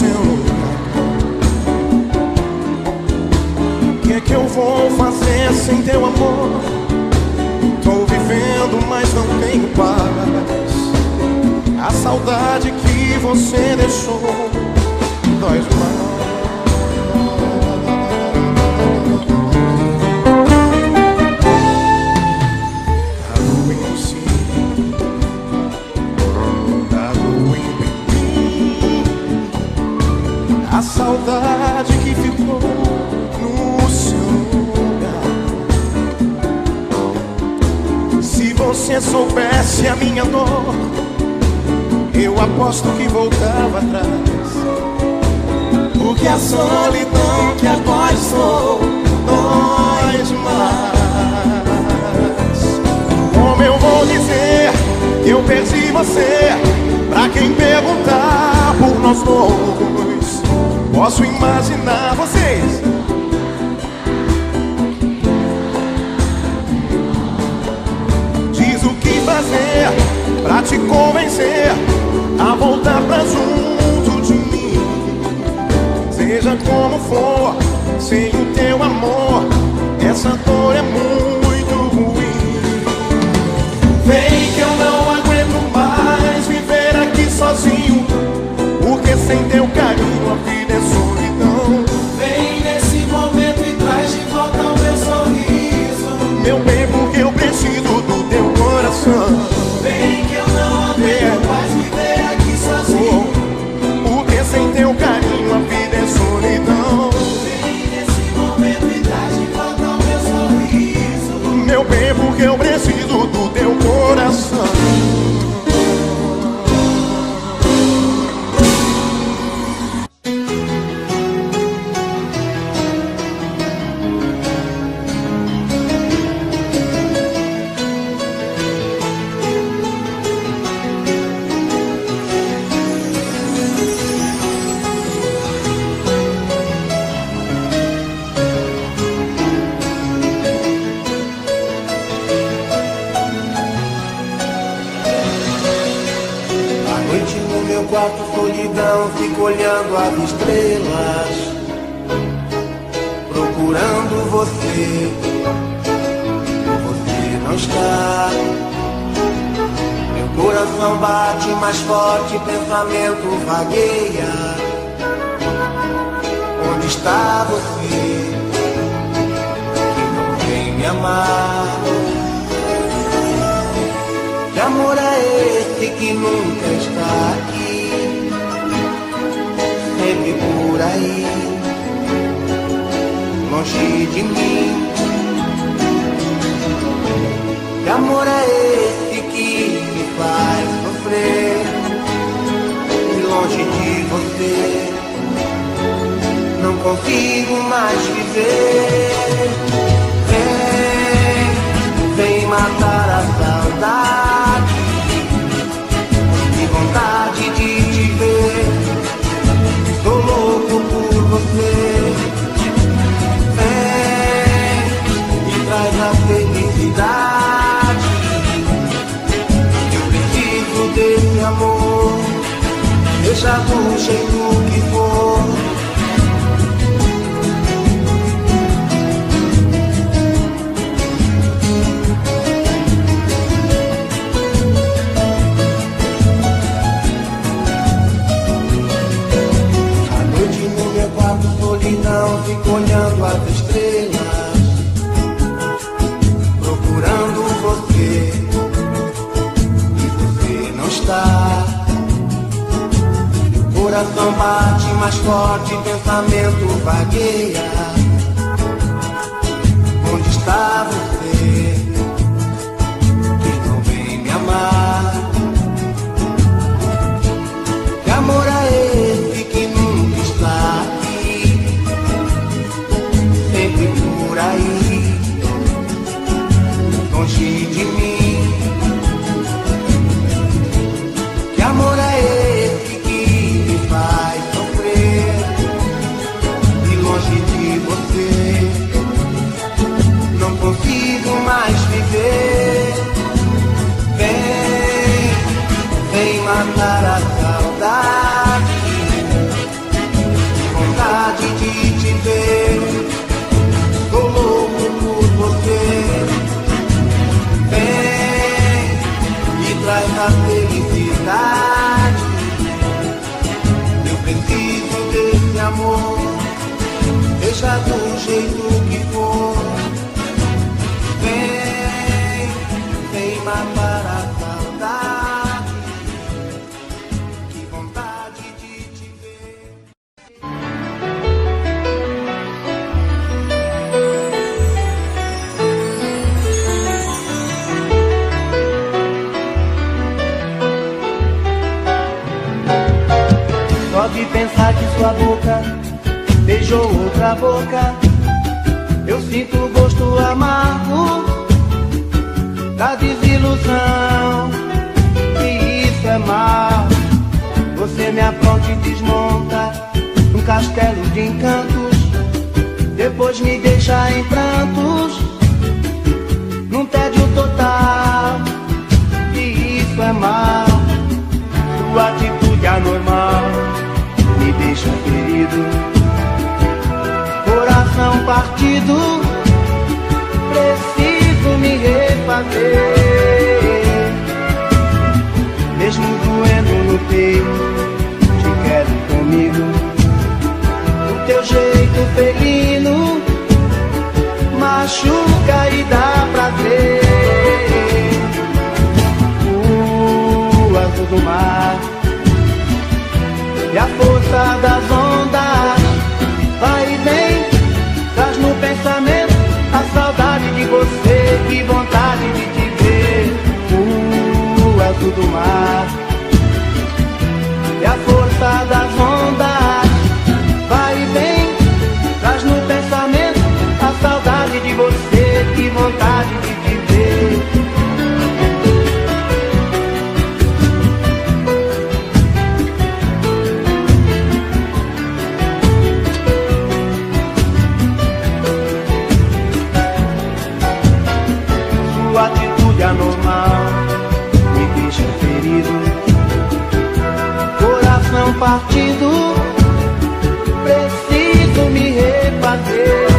seu lugar. O que é que eu vou fazer sem teu amor? Tô vivendo, mas não tenho paz. A saudade que você deixou dói demais. A saudade que ficou no seu lugar. Se você soubesse a minha dor, eu aposto que voltava atrás. Porque a solidão que agora estou dói demais. Como eu vou dizer que eu perdi você pra quem perguntar por nós dois? Posso imaginar vocês. Diz o que fazer pra te convencer a voltar pra junto de mim. Seja como for, sem o teu amor, essa dor é muito ruim. Vem que eu não aguento mais viver aqui sozinho, porque sem teu carinho a vida é solidão. Vem nesse momento e traz de volta o meu sorriso, meu bem, porque eu preciso do teu coração. Vem que eu não aguento mais viver aqui sozinho, porque sem teu carinho a vida é solidão. Vem nesse momento e traz de volta o meu sorriso, meu bem, porque eu preciso do teu coração. quarto, solidão, fico olhando as estrelas, procurando você. Você não está. Meu coração bate mais forte, pensamento vagueia. Onde está você que não vem me amar? Que amor é esse que nunca está aqui, sempre por aí, longe de mim? Que amor é esse que me faz sofrer, e longe de você não consigo mais viver? Vem matar a saudade, vontade de te ver, tô louco por você. Vem e traz a felicidade, eu preciso desse amor, deixa do jeito que for. Solidão, fico olhando as estrelas, procurando você, e você não está. O coração bate mais forte, pensamento vagueia. Onde está você que não vem me amar? Que amor é esse que nunca está por aí, longe de mim? Que amor é esse que me faz sofrer, e longe de você não consigo amor, seja do jeito que for. Vem, vem matar a saudade, que vontade de te ver. Só de pensar que sua boca beijou outra boca, eu sinto o gosto amargo da desilusão. E isso é mal. Você me apronta e desmonta num castelo de encantos, depois me deixa em prantos, num tédio total. E isso é mal. Sua atitude anormal me deixa ferido, coração partido, preciso me refazer. Mesmo doendo no peito, te quero comigo. O teu jeito felino machuca e dá prazer. O azul do mar e a força das ondas vai e vem, traz no pensamento a saudade de você, que vontade de te ver. O azul do mar e a força das ondas vai e vem, traz no pensamento a saudade de você, que vontade de te ver. Anormal me deixa ferido, coração partido, preciso me refazer.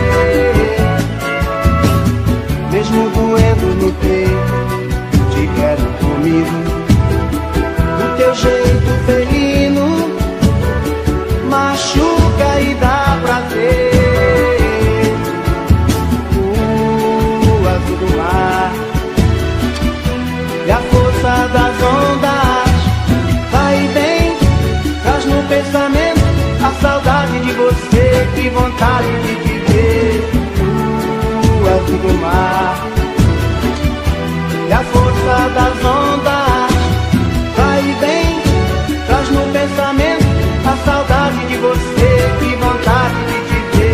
Mesmo doendo no peito, te quero comigo. O teu jeito felino machuca e dá prazer. O azul do mar e a força das ondas vai e vem, traz no pensamento a saudade de você, que vontade de te ver. O azul do mar e a força das ondas vai e vem, traz no pensamento a saudade de você, que vontade de te ver.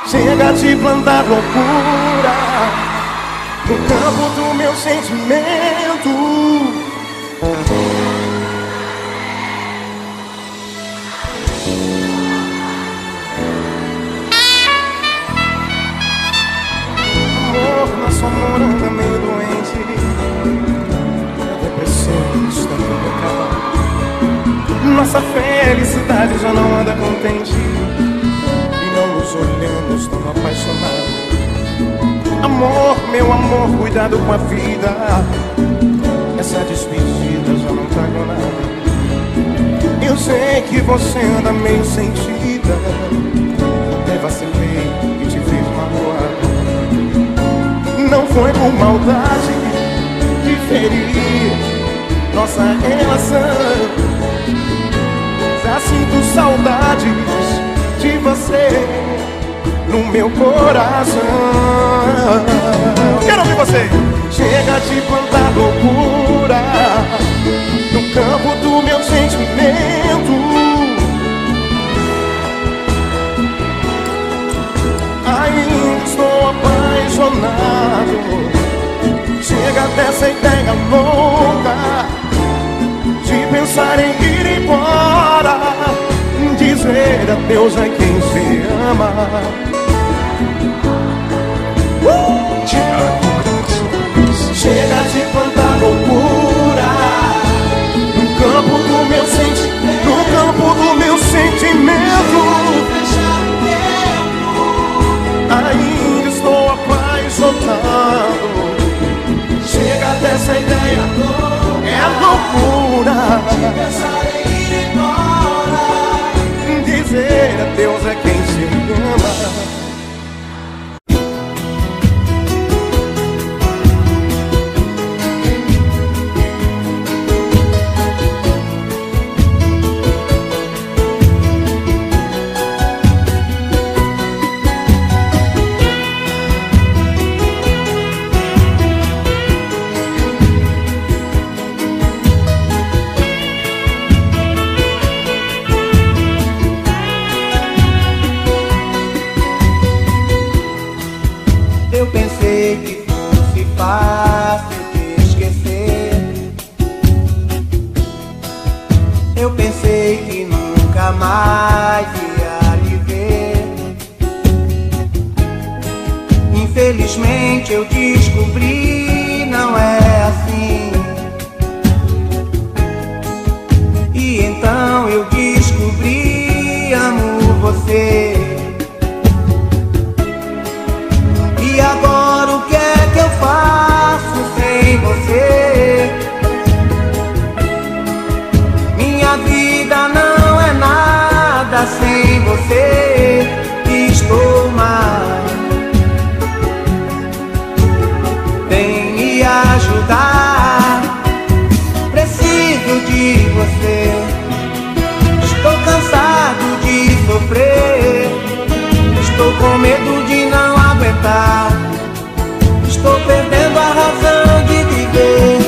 Chega de plantar loucura no campo do meu sentimento. Amor, nosso amor anda meio doente, a depressão está tudo acabar. Nossa felicidade já não anda contente, nos olhamos tão apaixonados. Amor, meu amor, cuidado com a vida, essa despedida já não tá com nada. Eu sei que você anda meio sentida, até vacilei e te fiz magoado. Não foi por maldade de ferir nossa relação, já sinto saudades de você no meu coração. Quero ouvir você. Chega de plantar loucura no campo do meu sentimento. Ainda estou apaixonado. Chega Chega dessa ideia louca de pensar em ir embora, dizer adeus a quem se ama. Chega de tanta loucura no campo do meu sentimento, no campo do meu sentimento. Ainda estou apaixonado. Chega dessa ideia, é loucura de pensar em ir embora, dizer adeus a quem se ama. Eu pensei que fosse fácil te esquecer. Eu pensei que nunca mais ia lhe ver. Infelizmente eu descobri, não é assim. E então eu descobri, amo você. E agora o que é que eu faço sem você? Minha vida não é nada sem você. Estou mal. Vem me ajudar. Preciso de você. Estou cansado de sofrer. Estou com medo de não aguentar. Estou perdendo a razão de viver.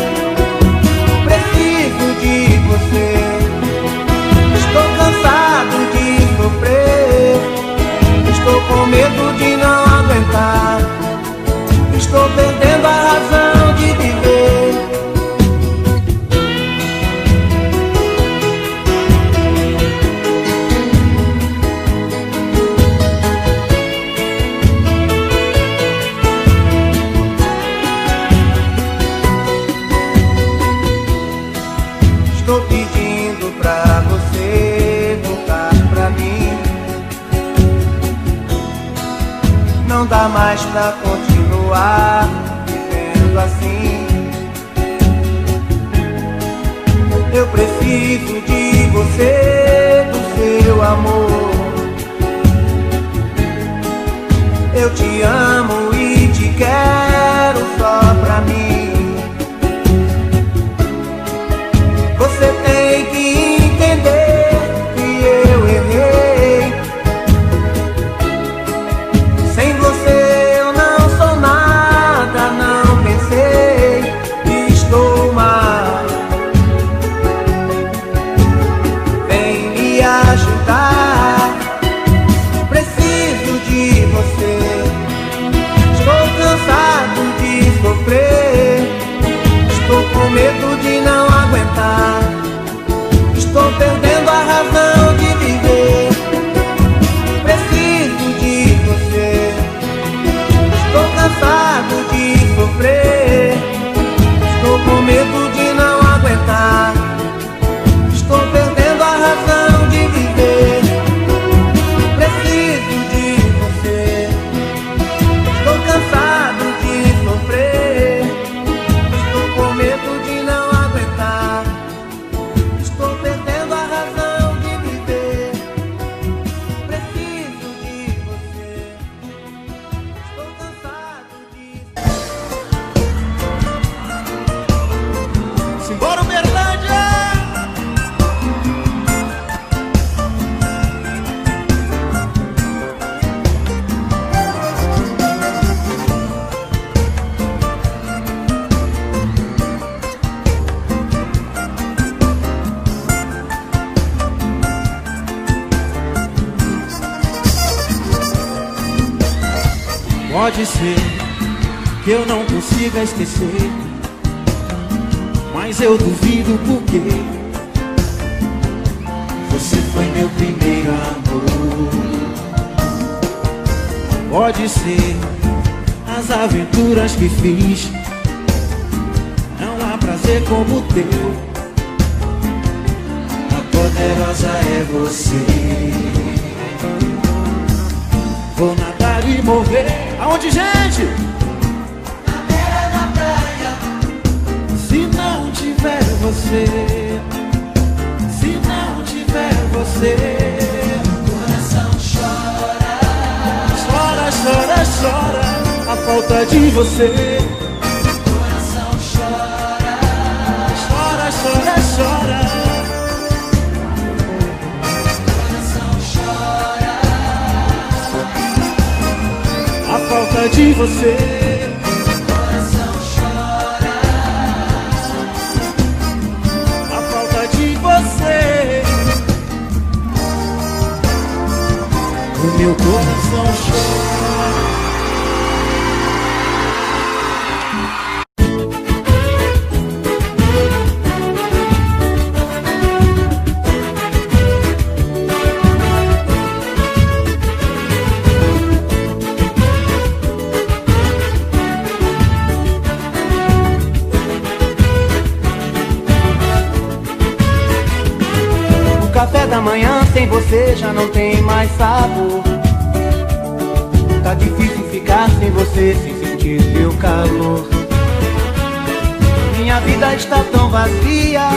Preciso de você. Estou cansado de sofrer. Estou com medo de não aguentar. Estou perdendo a razão de viver. Estou pedindo pra você voltar pra mim. Não dá mais pra continuar vivendo assim. Eu preciso de você, do seu amor. Eu te amo e te quero só pra mim. Você tem que entender que eu errei. Sem você eu não sou nada, não pensei. Estou mal. Vem me ajudar. Preciso de você. Estou cansado de sofrer. Estou com medo de não aguentar. Estou perdendo a razão de viver. Preciso de você. Estou cansado de sofrer. Estou com medo de não aguentar. Estou perdendo a razão de viver. Preciso de você. Estou cansado de sofrer. Estou com medo de não aguentar. Estou perdendo a razão de viver. Preciso de você. Estou cansado de... Simbora, Uberlândia! Pode ser que eu não consiga esquecer mas eu duvido porque você foi meu primeiro amor. Pode ser as aventuras que fiz, não há prazer como o teu. A poderosa é você. Vou nadar e morrer. Aonde, gente? Na beira da praia. Se não tiver você, se não tiver você, Coração chora. chora, chora, chora a falta de você. Coração chora. Chora, chora, chora. Coração chora. A falta de você. Coração chora. A falta de você. O meu coração chora. O café da manhã sem você já não tem mais sabor. Tá difícil ficar sem você, sem sentir teu calor. Minha vida está tão vazia,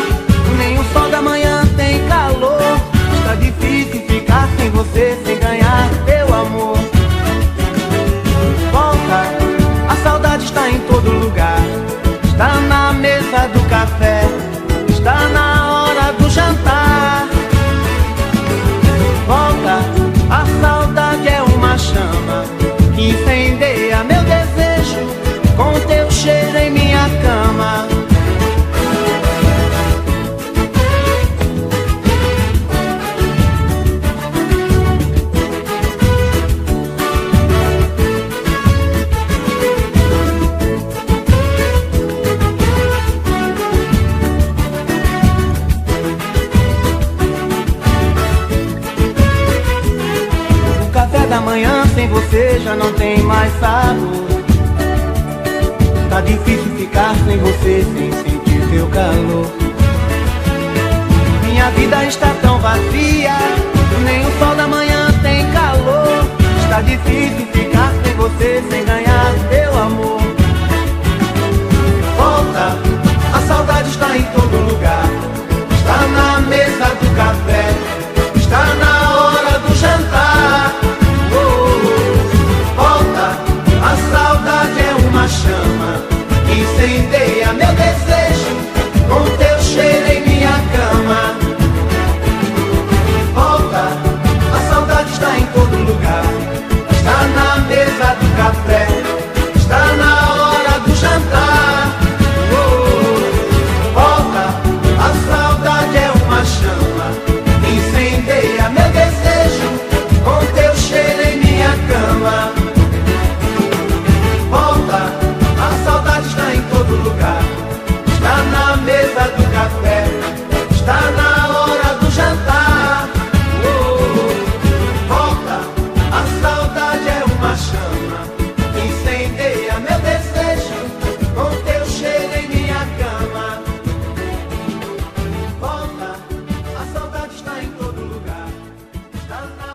nem o sol da manhã tem calor. Está difícil ficar sem você, sem ganhar teu amor. Volta, a saudade está em todo lugar. Está na mesa do café, está na hora do jantar. Volta, a saudade é uma chama que incendeia meu desejo com teu cheiro em minha cama. Da manhã sem você já não tem mais sabor. Tá difícil ficar sem você, sem sentir teu calor. Minha vida está tão vazia, nem o sol da manhã tem calor. Está difícil ficar sem você, sem ganhar teu amor. Volta, a saudade está em todo lugar. Está na mesa do café, está na hora do jantar. A saudade é uma chama que incendeia meu desejo com teu cheiro em minha cama. Volta, a saudade está em todo lugar. Está na mesa do café, está na hora do jantar. Volta, a saudade é uma chama que incendeia meu desejo com teu cheiro em minha cama. Volta, a saudade está em todo lugar. Está na mesa do café, está na hora do jantar. Volta, a saudade é uma chama que incendeia meu desejo com teu cheiro em minha cama. Volta, a saudade está em todo lugar. Está na...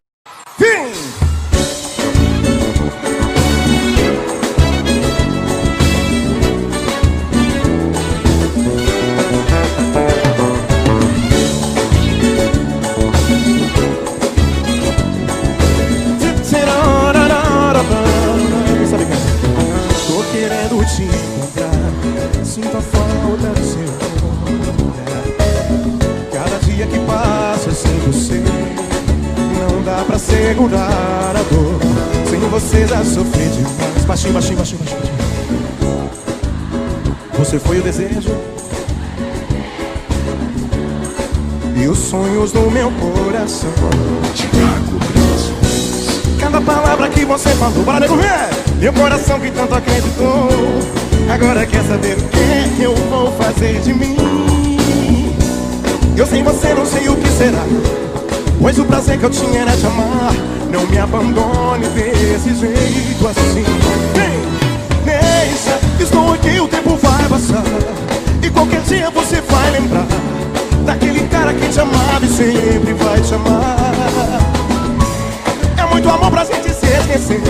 Tô querendo te encontrar, sinto a falta do seu olhar. Cada dia que passa sem você, não dá pra segurar a dor. Sem você já sofri demais. Baixinho, baixinho, baixinho, baixinho, baixinho. Você foi o desejo e os sonhos do meu coração. Cada palavra que você falou, bora nego ver. Meu coração que tanto acreditou, Agora quer saber o que eu vou fazer de mim? Eu sem você não sei o que será, pois o prazer que eu tinha era te amar. Não me abandone desse jeito assim. Deixa, estou aqui, o tempo vai passar, e qualquer dia você vai lembrar daquele cara que te amava e sempre vai te amar. É muito amor pra gente se esquecer,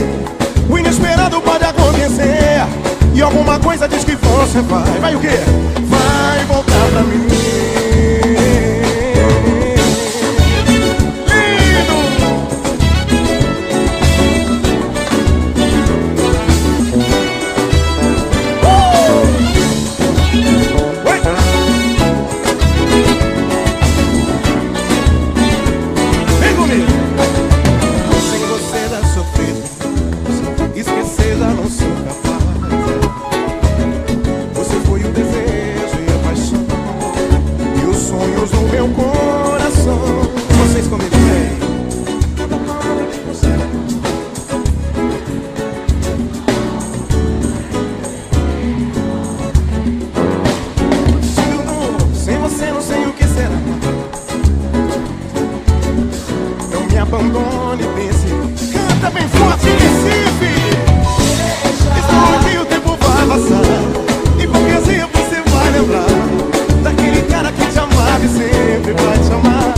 o inesperado pode acontecer, e alguma coisa diz que você vai o quê? Vai voltar pra mim. Abandone, pense, canta bem forte, Recife. Estou aqui, o tempo vai passar, e qualquer dia você vai lembrar daquele cara que te amava e sempre vai te amar.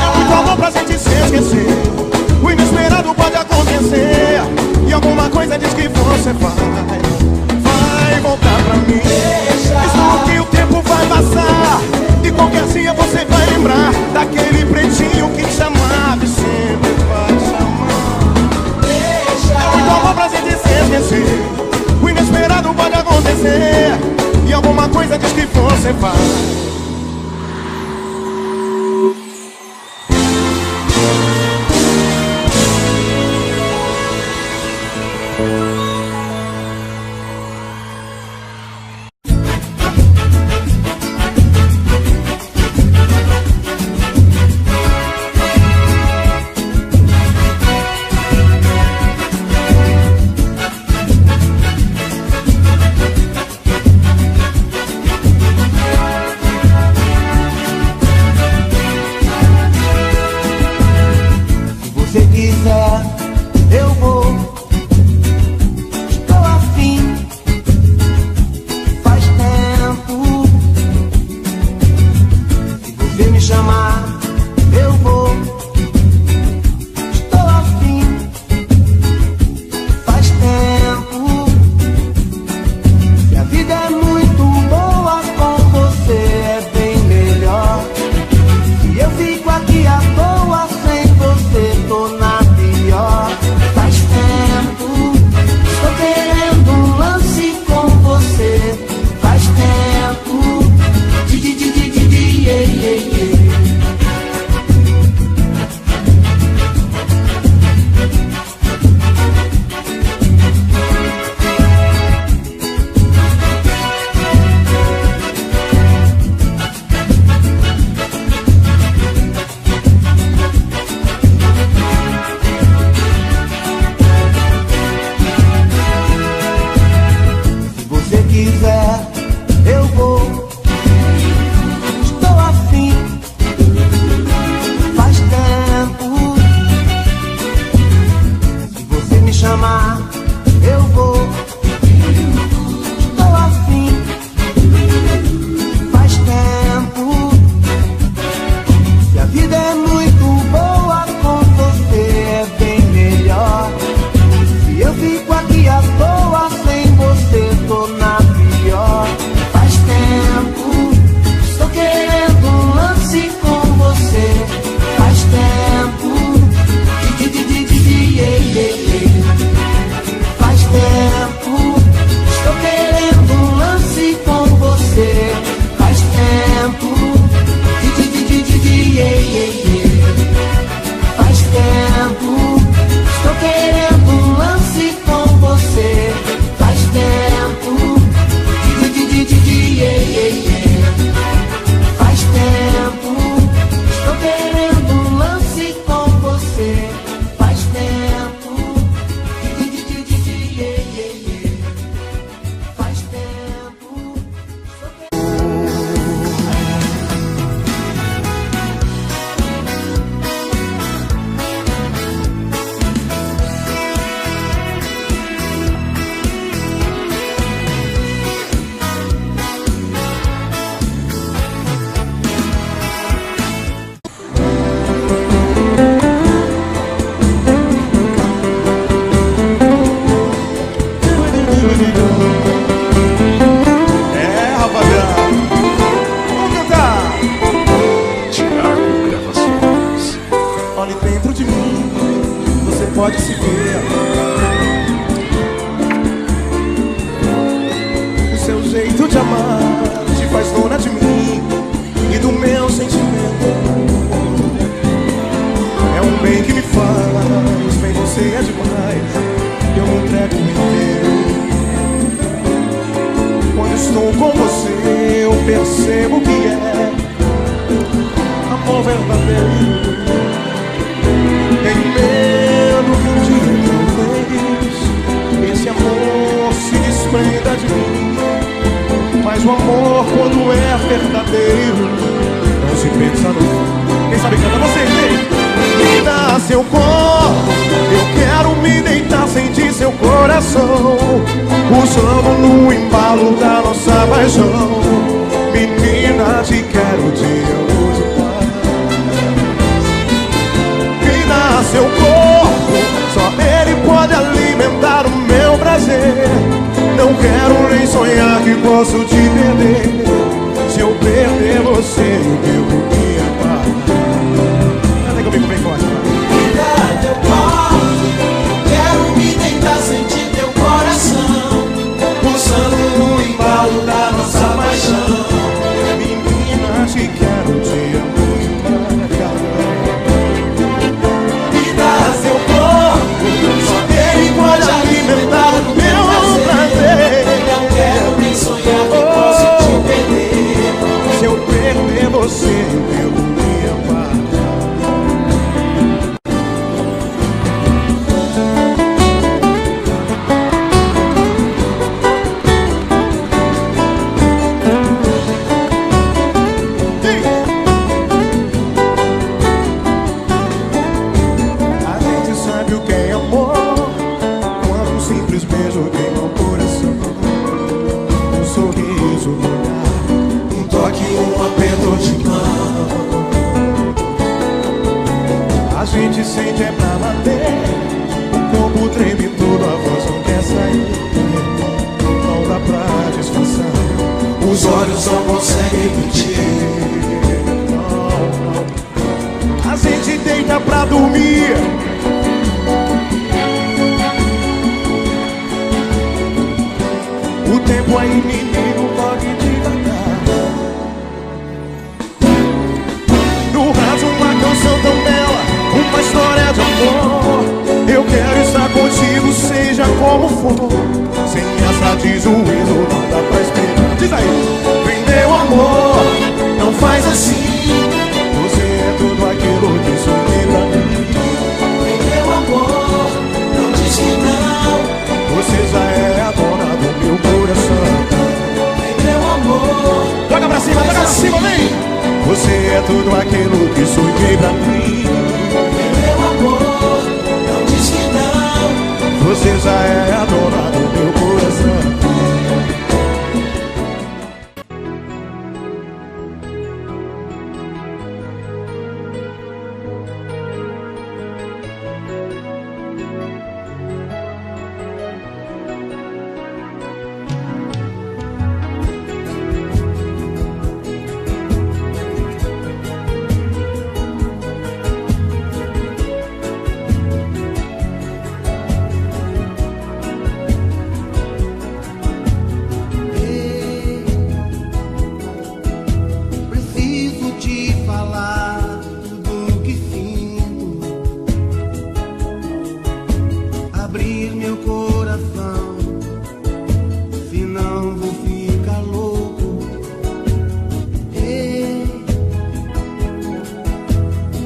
É muito amor pra gente se esquecer, o inesperado pode acontecer, e alguma coisa diz que você vai voltar pra mim. Estou aqui, o tempo vai passar, e qualquer dia você vai lembrar daquele pretinho que te amava e sempre vai te amar. É muito amor pra gente se esquecer, o inesperado pode acontecer, e alguma coisa diz que você vai. Se quiser, eu vou. Estou afim, faz tempo. Se você me chamar, eu vou. Estou afim, faz tempo. Se a vida é muito boa, com você é bem melhor. Se eu fico aqui à toa sem você, tô na pior. Faz tempo, estou querendo um lance com você. Faz tempo, yeah, yeah, yeah. Quiser, eu vou. Estou afim, faz tempo. Se você me chamar, eu vou. Estou afim, faz tempo. Se a vida é muito boa, com você é bem melhor. Se eu fico aqui à toa sem você, tô na pior. estou com você, eu percebo que é amor verdadeiro. Tenho medo que um dia talvez esse amor se desprenda de mim. Mas o amor, quando é verdadeiro, não se pensa no fim. Quem sabe canta você, vem. Me dá seu corpo, eu quero me deitar, sentir seu coração pulsando no embalo da nossa paixão. Menina, te quero, te amo demais. Me dá seu corpo, só ele pode alimentar o meu prazer. Não quero nem sonhar que posso te perder. Se eu perder você, eu devo me amar. Canta comigo bem forte. Me dá teu corpo, quero me deitar, sentir teu coração pulsando no embalo da nossa paixão. Menina, te quero, te amo demais. Me dá seu corpo, só ele pode alimentar o meu prazer. Não quero nem sonhar que posso te perder. Se eu perder você, eu devo me amar. A gente sabe o que é amor quando um simples beijo queima o coração. Um sorriso no olhar, Um toque, um aperto de mão. a gente sente é pra bater. O corpo treme todo, a voz não quer sair. Não dá pra disfarçar. Os olhos não conseguem mentir. A gente deita pra dormir. O tempo é inimigo, pode devagar. No rádio uma canção tão bela, uma história de amor. Eu quero estar contigo, seja como for. Sem essa de juízo, não dá pra esperar. Diz aí. Vem meu amor, não faz assim. Você é tudo aquilo que sonhei pra mim. Vem meu amor, não diz que não. Você já é a dona do meu coração. Vem meu amor, Joga pra cima, vem! Você é tudo aquilo que sonhei pra mim. vem meu amor, não diz que não. Você já é a dona do meu coração. Preciso te falar tudo que sinto, abrir meu coração, senão vou ficar louco. Ei,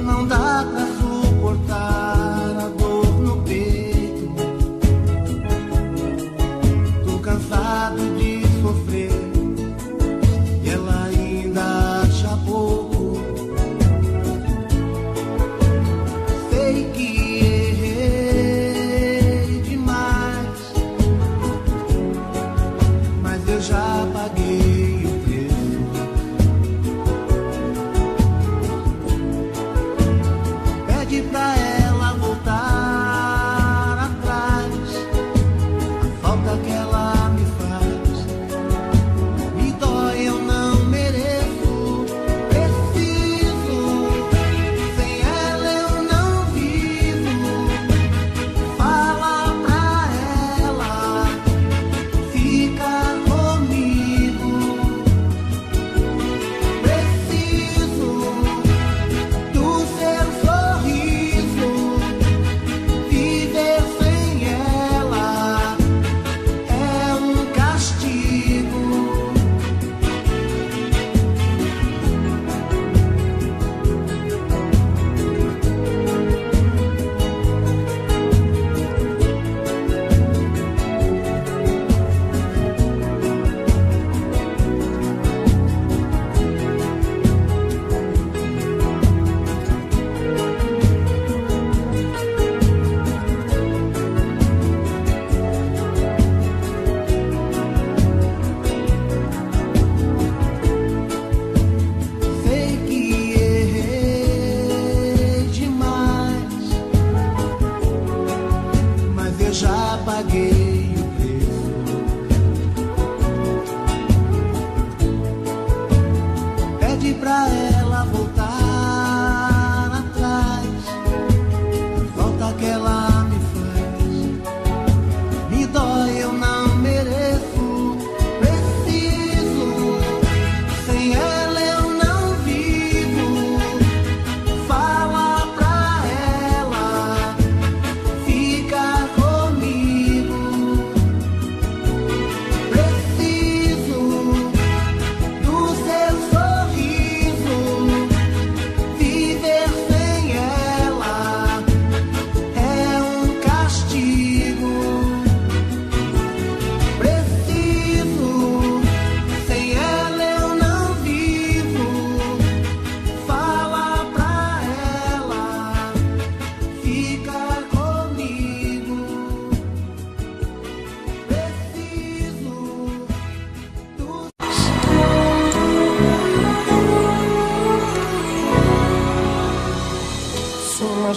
não dá pra suportar a dor no peito. Tô cansado de sofrer e ela ainda acha pouco. Sei que errei demais, mas eu já paguei o preço. Pede pra ela voltar atrás, a falta que ela me faz me dói, eu não mereço. Preciso, sem ela eu não vivo. Fala pra ela, fica comigo.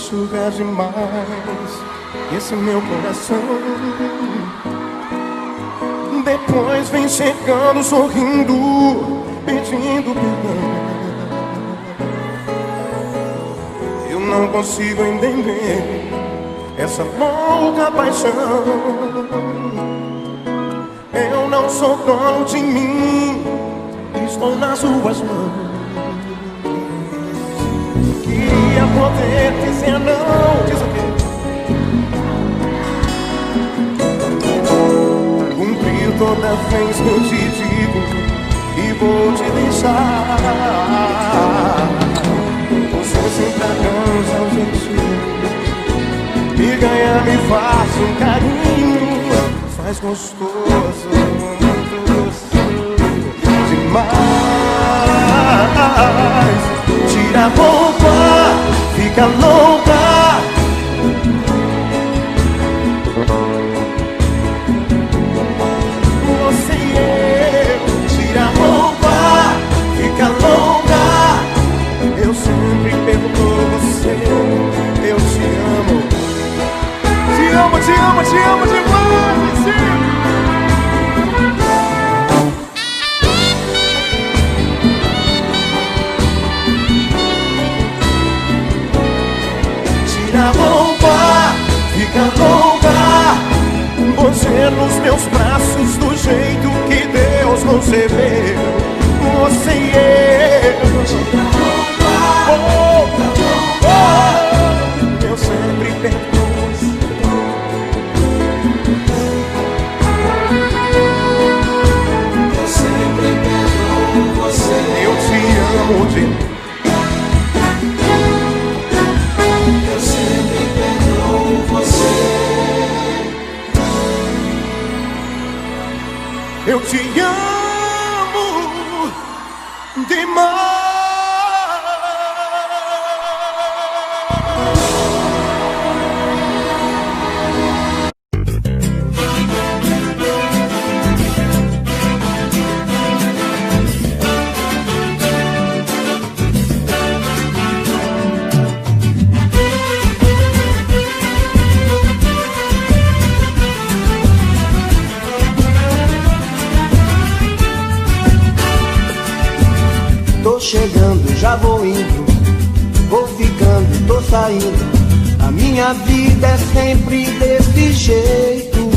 sugar demais esse meu coração. Depois vem chegando sorrindo, pedindo perdão. Eu não consigo entender essa louca paixão. Eu não sou dono de mim, estou nas suas mãos. Queria poder dizer não, diz o quê? Cumprir toda vez que eu te digo e vou te deixar. Você sempre arranja um jeitinho e ganha, me faz um carinho, faz gostoso, muito gostoso demais. Tira a roupa, fica louca. Você e eu, tira a roupa, fica louca. Eu sempre pergunto por você, eu te amo. Te amo, te amo, te amo demais, sim. Tira a roupa, fica louca. Você nos meus braços do jeito que Deus concebeu. Você e eu. Tira a roupa, fica louca. Eu sempre perdoo. Eu sempre perdoo você. Eu te amo de eu te amo demais. Tô chegando, já vou indo, vou ficando, tô saindo. A minha vida é sempre desse jeito.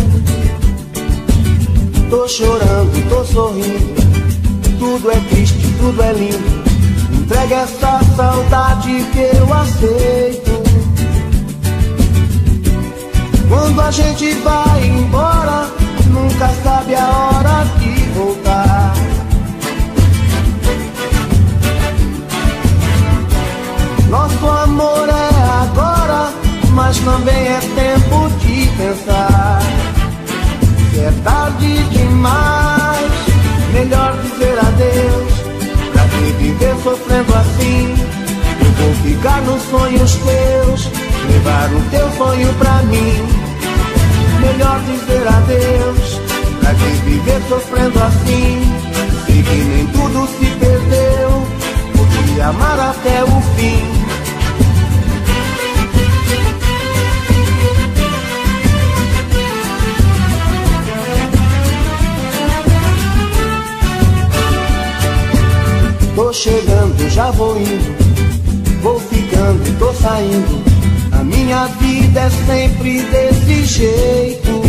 Tô chorando, tô sorrindo, tudo é triste, tudo é lindo. Entrega essa saudade que eu aceito. Quando a gente vai embora, nunca sabe a hora de voltar. Nosso amor é agora, mas também é tempo de pensar. Se é tarde demais, melhor dizer adeus. Pra que viver sofrendo assim? Eu vou ficar nos sonhos teus, levar o teu sonho pra mim. Melhor dizer adeus. Pra que viver sofrendo assim? Sei que nem tudo se perdeu, vou te amar até o fim. Tô chegando, já vou indo, vou ficando, tô saindo. A minha vida é sempre desse jeito.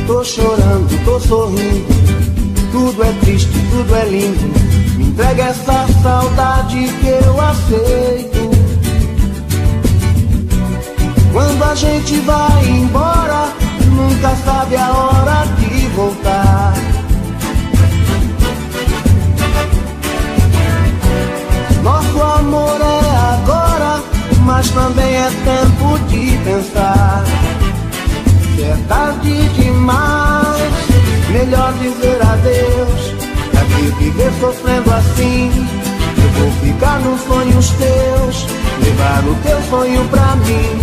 Tô chorando, tô sorrindo, tudo é triste, tudo é lindo. Me entrega essa saudade que eu aceito. Quando a gente vai embora, nunca sabe a hora de voltar. Nosso amor é agora, mas também é tempo de pensar. Se é tarde demais, melhor dizer adeus. Pra que viver sofrendo assim? Eu vou ficar nos sonhos teus, levar o teu sonho pra mim.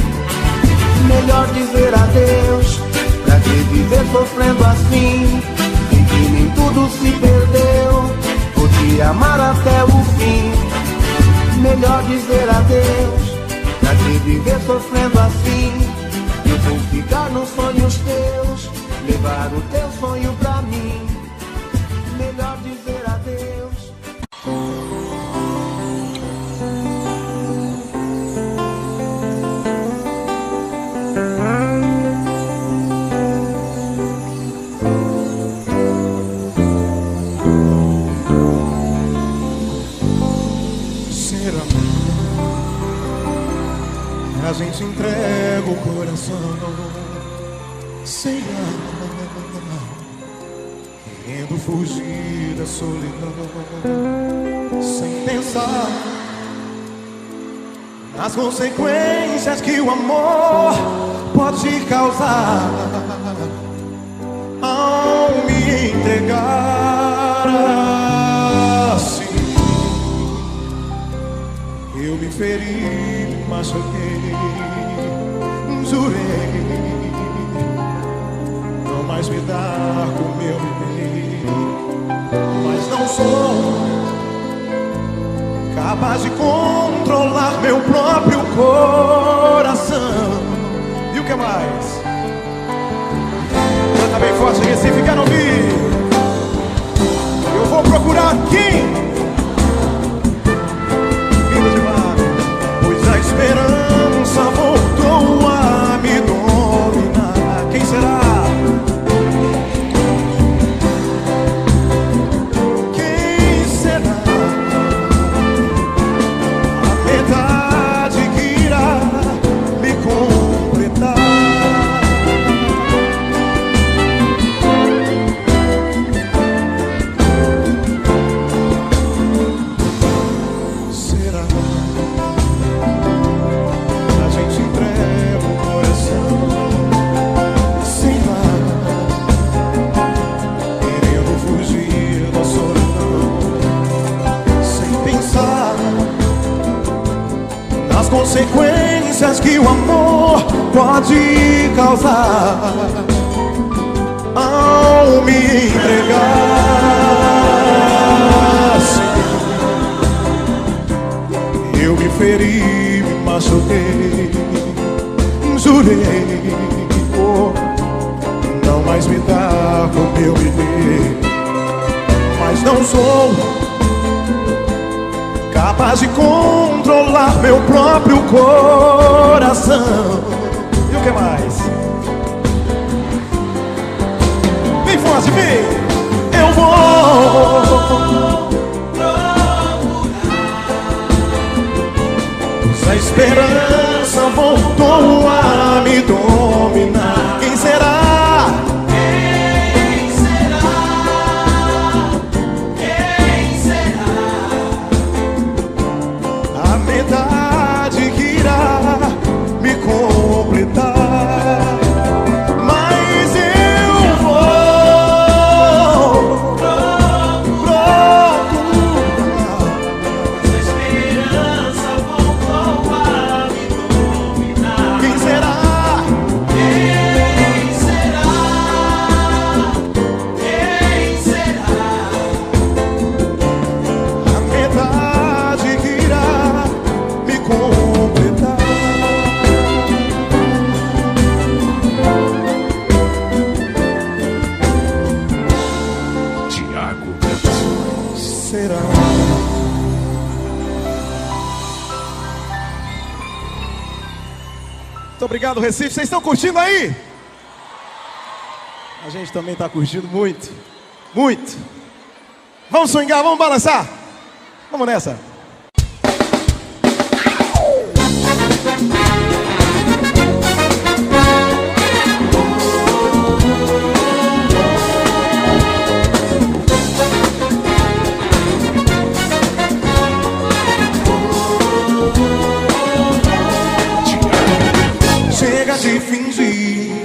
Melhor dizer adeus. Pra que viver sofrendo assim? E que nem tudo se perdeu, vou te amar até o fim. Melhor dizer adeus. sofrendo assim. Eu vou ficar nos sonhos teus, levar o teu sonho pra mim. Melhor dizer adeus. A gente entrega o coração sem nada, querendo fugir da solidão, sem pensar nas consequências que o amor pode causar ao me entregar assim. Eu me feri, me machuquei, jurei não mais me dar como eu me dei, mas não sou capaz de controlar meu próprio coração. E o que mais? Canta bem forte, Recife, quero ouvir. Eu vou procurar quem? Pois a esperança voltou a me dominar. Quem será? Quem será? A metade que irá me completar. Consequências que o amor pode causar ao me entregar. Eu me feri, me machuquei, jurei não mais me dar como eu me dei, mas não sou capaz de controlar meu próprio coração. E o que mais? Vem forte, vem! Eu vou procurar, pois a esperança voltou a me dominar. Quem será? Que irá me completar, mas eu vou procurar. A esperança voltou a me dominar. Quem será? Quem será? Quem será? A metade que irá me completar. Tiago será? Muito obrigado, Recife. Vocês estão curtindo aí? A gente também está curtindo muito. Muito. Vamos swingar, vamos balançar. Vamos nessa. Chega de fingir,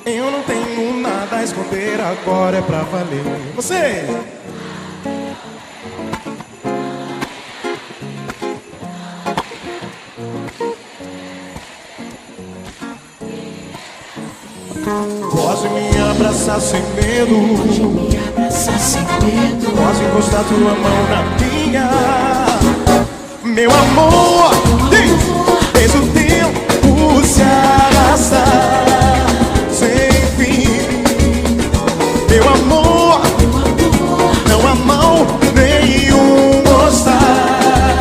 eu não tenho nada a esconder, agora é pra valer. Você! Pode me abraçar sem medo, pode encostar tua mão na minha. Meu amor, desde o tempo se arrastar sem fim. Meu amor, não há mal nenhum gostar.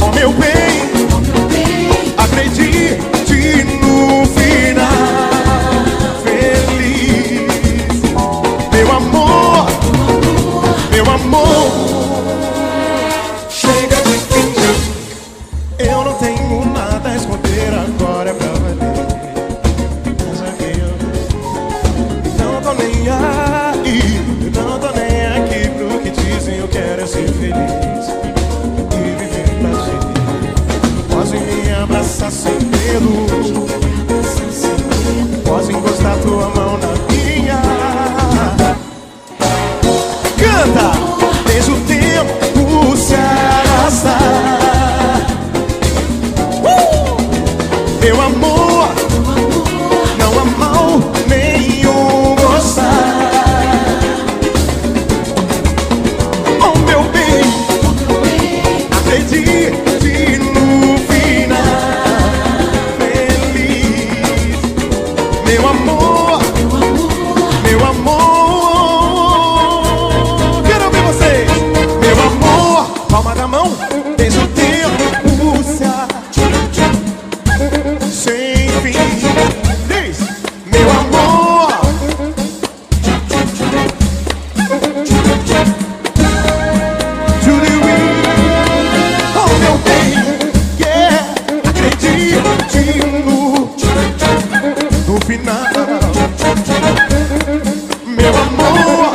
Oh meu bem, acredite no final feliz. Meu amor, meu amor, chega de fingir. Eu não tenho nada a esconder, agora é pra valer. Não tô nem aí, não tô nem aqui pro que dizem. Eu quero é ser feliz e viver pra ti. Pode me abraçar sem medo, pode encostar tua mão na minha. Canta! Deixa o tempo se arrastar. Meu amor, não há mal nenhum gostar. Oh meu bem, acredite no final feliz. Meu amor, meu amor, quero ver vocês. Meu amor, palma da mão, deixa o tempo se arrastar sem fim. Diz, meu amor, oh meu bem, yeah, acredite no final. Meu amor,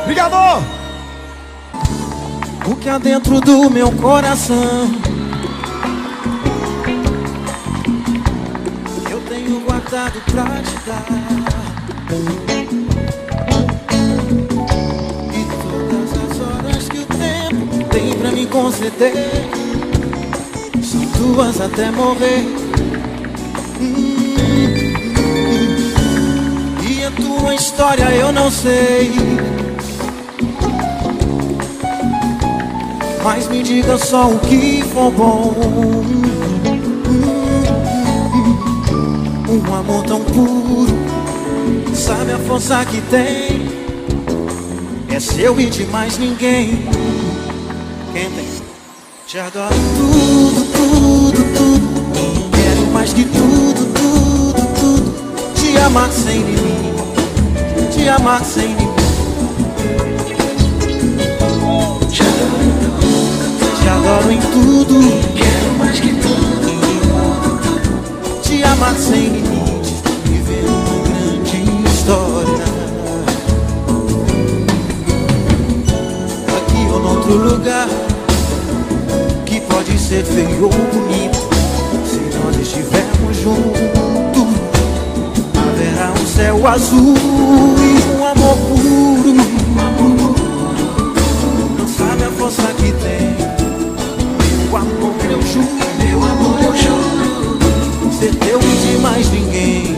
obrigado. O que há dentro do meu coração eu tenho guardado pra te dar. E todas as horas que o tempo tem pra me conceder são tuas até morrer. E a tua história eu não sei, mas me diga só o que for bom. Um amor tão puro, sabe a força que tem, é seu e de mais ninguém. Quem tem? Te adoro tudo, tudo, tudo. Quero mais que tudo, tudo, tudo. Te amar sem limite, te amar sem limite. Te adoro em tudo, quero mais que tudo, te amar sem limites, viver uma grande história. Aqui ou noutro lugar, que pode ser feio ou bonito, se nós estivermos juntos, haverá um céu azul e um amor puro. Não sabe a força que tem. Meu amor, eu juro, meu amor, eu juro, ser teu e de mais ninguém.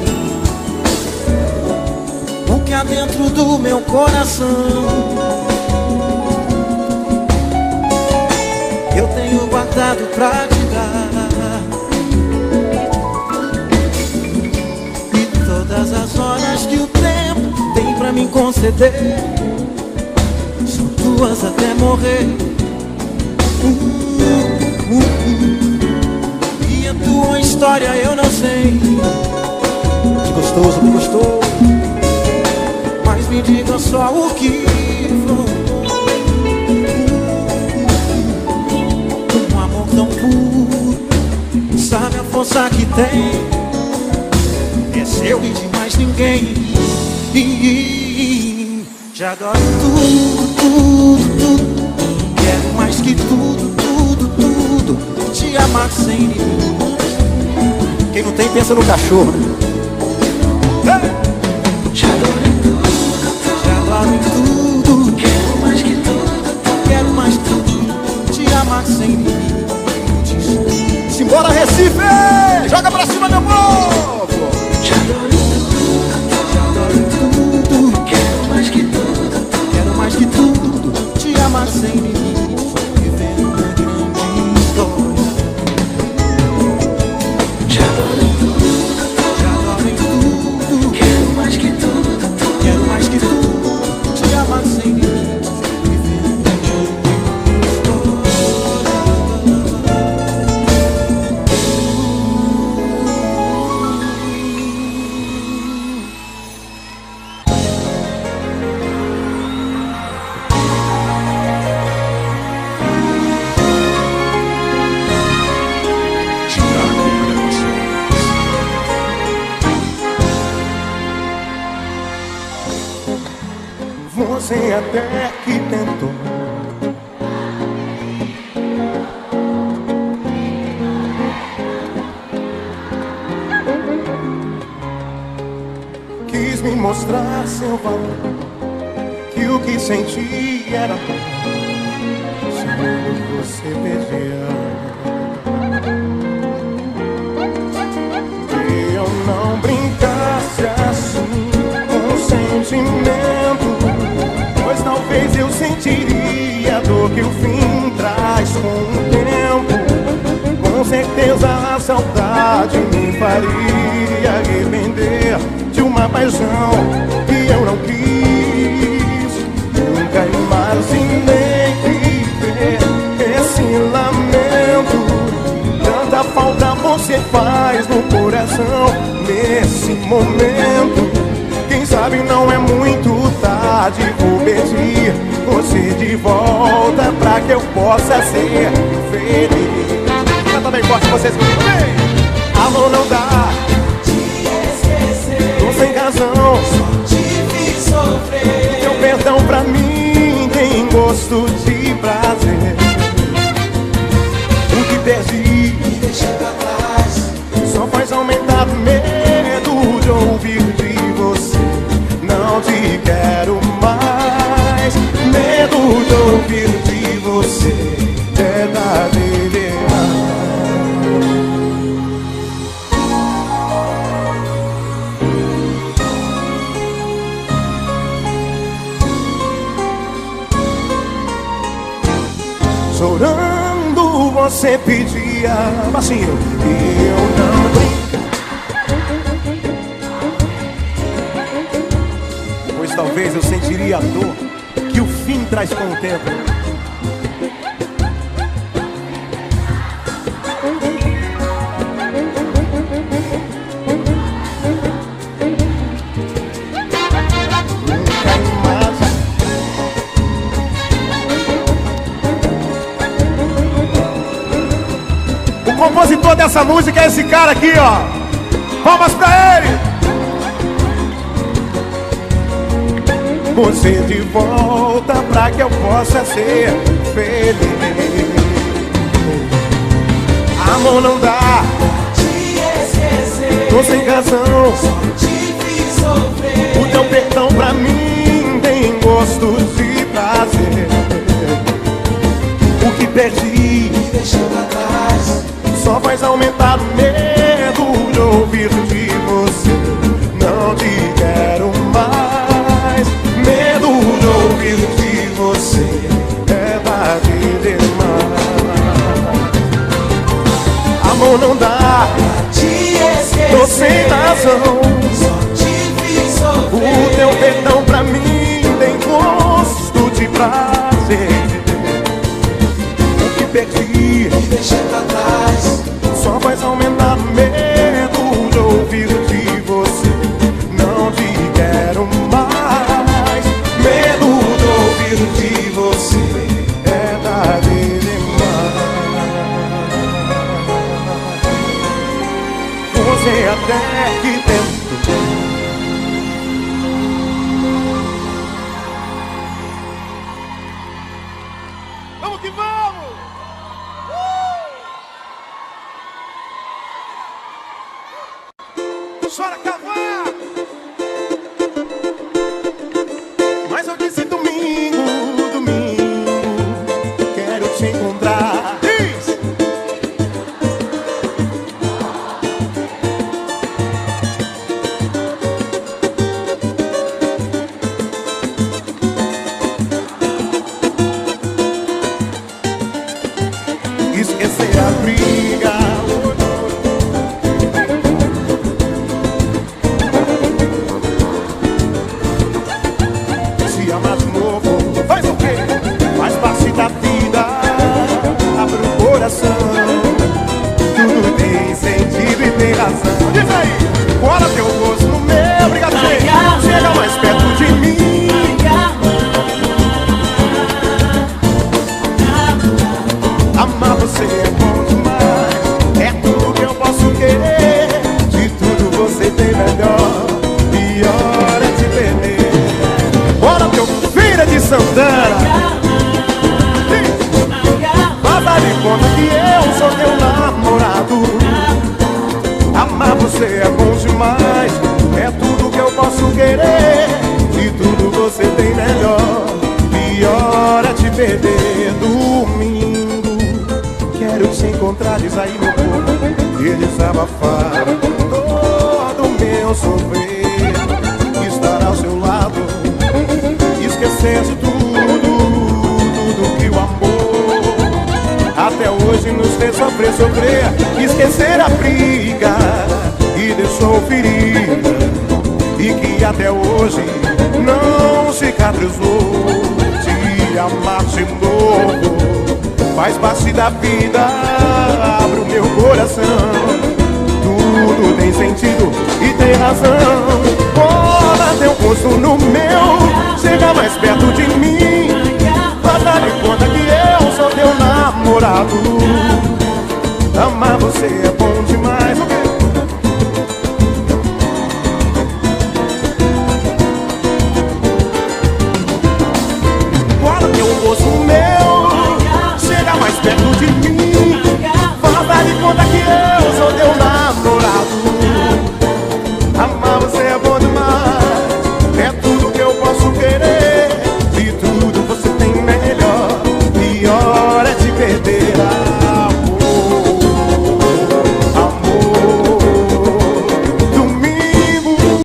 O que há dentro do meu coração eu tenho guardado pra te dar. E todas as horas que o tempo tem pra me conceder são tuas até morrer. E a tua história eu não sei, de gostoso, me gostou, mas me diga só o que for. Um amor tão puro, sabe a força que tem, é seu e de mais ninguém. E te adoro tudo, tudo, tudo. Quero mais que tudo, tudo, tudo. Te amar sem limite. Quem não tem, pensa no cachorro, né? Te adoro em tudo, Te adoro em tudo, quero mais que tudo, quero mais tudo, te amar sem limites. Simbora, Recife! Joga pra cima, meu povo! te adoro em tudo, quero mais que tudo, Quero mais que tudo, te amar sem limites. Viver uma grande história. te adoro em tudo, quero mais que tudo, Quero mais que tudo, te amar sem limites. Viver uma grande Você até que tentou, quis me mostrar seu valor, que o que senti era bom. Se você pedia que eu não brincasse assim com sentimento, pois talvez eu sentiria a dor que o fim traz com o tempo. Com certeza a saudade me faria arrepender de uma paixão que eu não quis. Nunca imaginei viver esse lamento. Tanta falta você faz no coração nesse momento. Quem sabe não é muito tarde, vou pedir você de volta pra que eu possa ser feliz. Eu também gosto de vocês comigo, vem! Amor não dá, te esquecer, tô sem razão. te fiz sofrer, Teu perdão pra mim tem gosto de prazer. O que perdi me deixa pra trás, só faz aumentar o medo de ouvir de você. Não te quero mais, medo de ouvir de você. Verdadeira. Chorando você pedia, baixinho, e eu não brinco, pois talvez eu sentiria a dor que o fim traz com o tempo. O compositor dessa música é esse cara aqui, ó. Palmas pra ele. Você de volta pra que eu possa ser feliz. Amor não dá, te esquecer, tô sem razão. te fiz sofrer, O teu perdão pra mim tem gosto de prazer. O que perdi me deixa pra trás, só faz aumentar o medo de ouvir de você. Não te quero mais, medo de ouvir de você. É tarde demais. Amor não dá, te esquecer, tô sem razão. te fiz sofrer, O teu perdão pra mim tem gosto de prazer. O que perdi me deixa pra trás, só faz aumentar o medo de ouvir de você. Não te quero mais, medo de ouvir de você. É tarde demais. Você até que tentou. Vamos que vamos! Santana. Faça de conta que eu sou teu namorado. Amar você é bom demais, é tudo que eu posso querer. E tudo você tem melhor, pior é te perder. Domingo, quero te encontrar, diz aí meu povo, e desabafar todo meu sofrer. Estar ao seu lado, esquecer de tudo que o amor até hoje nos fez sofrer, esquecer a briga e deixou ferida, e que até hoje não cicatrizou. Te amar de novo faz parte da vida, abre o meu coração. Tudo tem sentido e tem razão. Cola teu rosto no meu, chega mais perto de mim. Faça de conta que eu sou teu namorado. Amar você é bom demais. Cola teu rosto no meu, chega mais perto de mim.